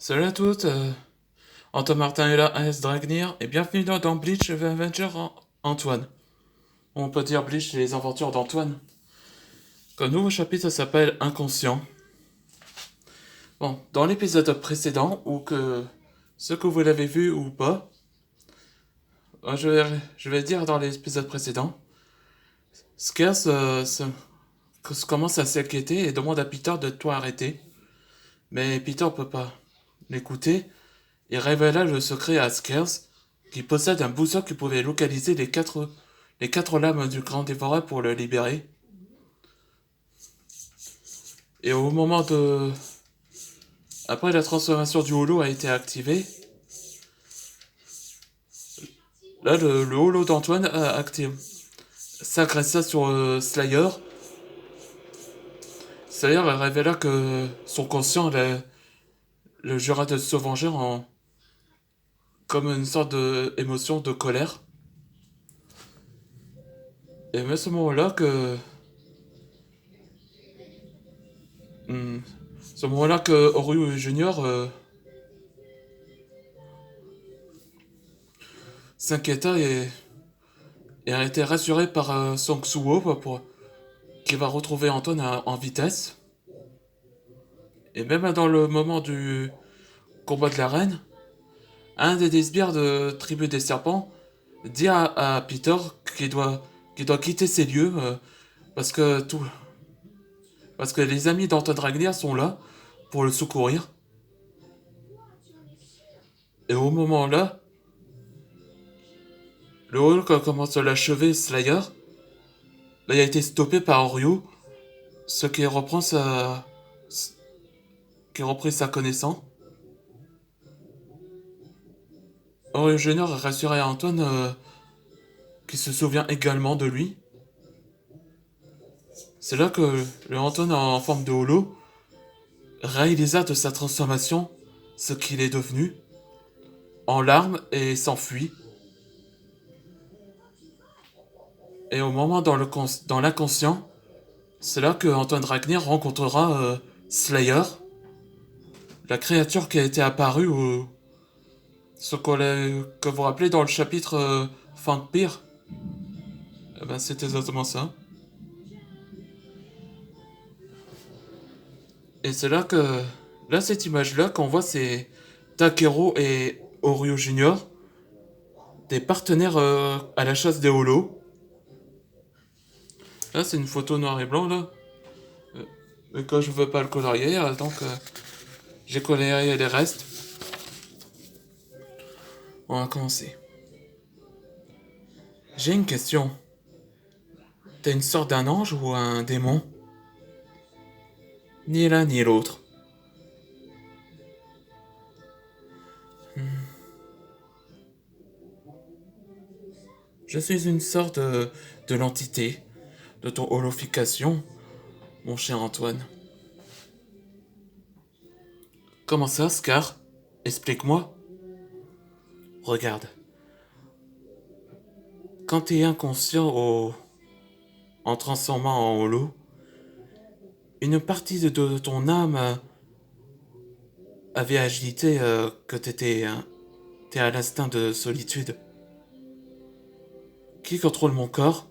Salut à toutes, Antoine Martin est là, AS Dragnir, et bienvenue dans Bleach The Avenger Antoine. On peut dire Bleach les aventures d'Antoine. Le nouveau chapitre s'appelle Inconscient. Bon, dans l'épisode précédent, ou que ce que vous l'avez vu ou pas, je vais dire dans l'épisode précédent, Scarce commence à s'inquiéter et demande à Peter de tout arrêter. Mais Peter peut pas l'écouter et révéla le secret à Scarce qui possède un boussole qui pouvait localiser les quatre lames du grand dévoreur pour le libérer. Et au moment de... Après la transformation du holo a été activée, là le holo d'Antoine a activé. S'agressa sur Slayer. Slayer révéla que son conscient le jura de se venger comme une sorte d'émotion de colère. Et à ce moment-là que... ce moment-là que Oryu Junior s'inquiéta et a été rassuré par Song Suo qui va retrouver Antoine en vitesse. Et même dans le moment du combat de l'arène, un des sbires de Tribu des Serpents dit à Peter qu'il doit quitter ces lieux parce que parce que les amis d'Antoine Ragnar sont là pour le secourir. Et au moment là, le Hulk commence à l'achever Slayer. Là, il a été stoppé par Ryu, ce qui reprit sa connaissance. Ryu Junior a rassuré à Antoine qui se souvient également de lui. C'est là que le Antoine en forme de holo réalisa de sa transformation ce qu'il est devenu, en larmes et s'enfuit. Et au moment dans l'inconscient, c'est là que Antoine Ragnar rencontrera Slayer, la créature qui a été apparue ou que vous rappelez dans le chapitre Vampire. Eh ben c'est exactement ça. Et c'est là que là cette image là qu'on voit c'est Takeru et Oryu Junior, des partenaires à la chasse des holos. Là c'est une photo noir et blanc là. Mais quand je veux pas le colorier, donc j'ai colorié les restes. On va commencer. J'ai une question. T'es une sorte d'un ange ou un démon? Ni l'un ni l'autre. Je suis une sorte de l'entité de ton holofication, mon cher Antoine. Comment ça, Scar? Explique-moi. Regarde. Quand t'es inconscient en transformant en holo, une partie de ton âme avait agité que t'es à l'instinct de solitude. Qui contrôle mon corps?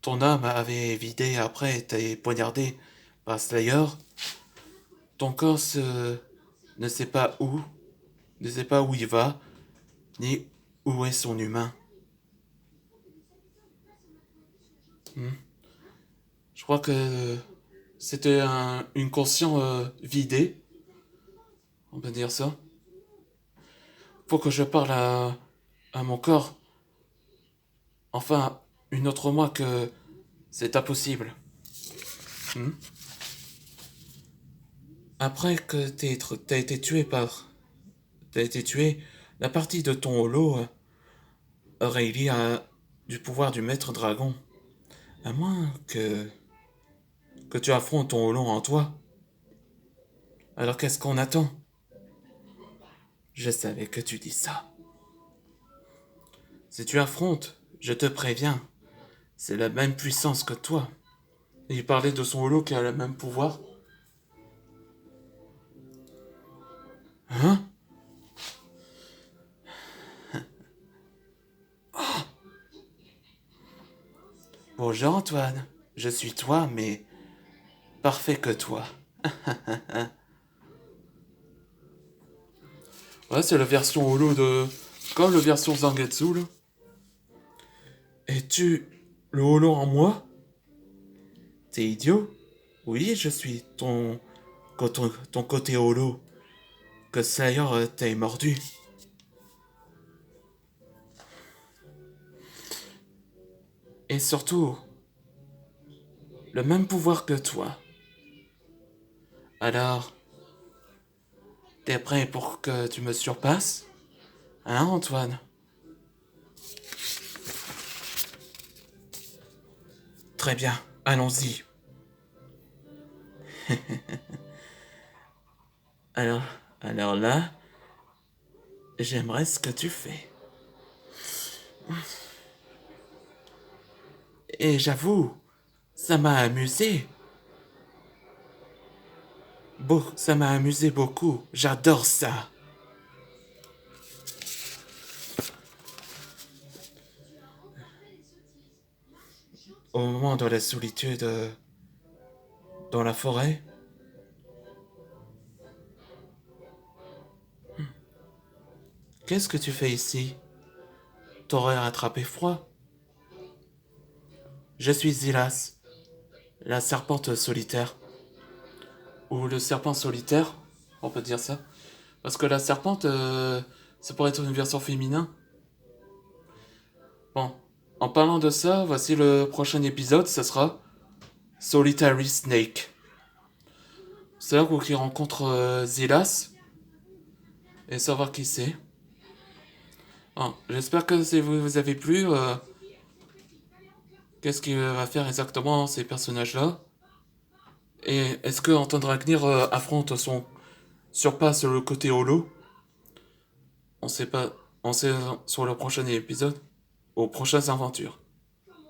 Ton âme avait vidé après été poignardé par Slayer. Ton corps ne sait pas où, ne sait pas où il va, ni où est son humain. Je crois que c'était une conscience vidée, on peut dire ça. Faut que je parle à mon corps. Enfin, une autre moi que c'est impossible. Hmm. Après que t'as été tué, la partie de ton holo Aurélie a du pouvoir du maître dragon. À moins que tu affrontes ton holo en toi. Alors qu'est-ce qu'on attend? Je savais que tu dis ça. Si tu affrontes, je te préviens, c'est la même puissance que toi. Et il parlait de son holo qui a le même pouvoir. Hein? Bonjour Antoine, je suis toi, mais parfait que toi. Ouais, c'est la version holo de... Comme la version Zangetsu, là. Es-tu le holo en moi? T'es idiot? Oui, je suis ton côté holo. Que Slayer t'ait mordu. Et surtout, le même pouvoir que toi. Alors, t'es prêt pour que tu me surpasses? Hein, Antoine? Très bien, allons-y. Alors, alors là, j'aimerais ce que tu fais. Et j'avoue, ça m'a amusé. Ça m'a amusé beaucoup. J'adore ça. Au moment de la solitude, dans la forêt, qu'est-ce que tu fais ici? T'aurais attrapé froid. Je suis Zilas, la serpente solitaire. Ou le serpent solitaire, on peut dire ça. Parce que la serpente, ça pourrait être une version féminin. Bon, en parlant de ça, voici le prochain épisode, ça sera Solitary Snake. C'est là qu'il rencontre Zilas et savoir qui c'est. Bon, j'espère que vous avez plu. Qu'est-ce qu'il va faire exactement ces personnages-là? Et est-ce que Anton Dragnir affronte surpasse le côté holo? On sait pas. On sait sur le prochain épisode, aux prochaines aventures.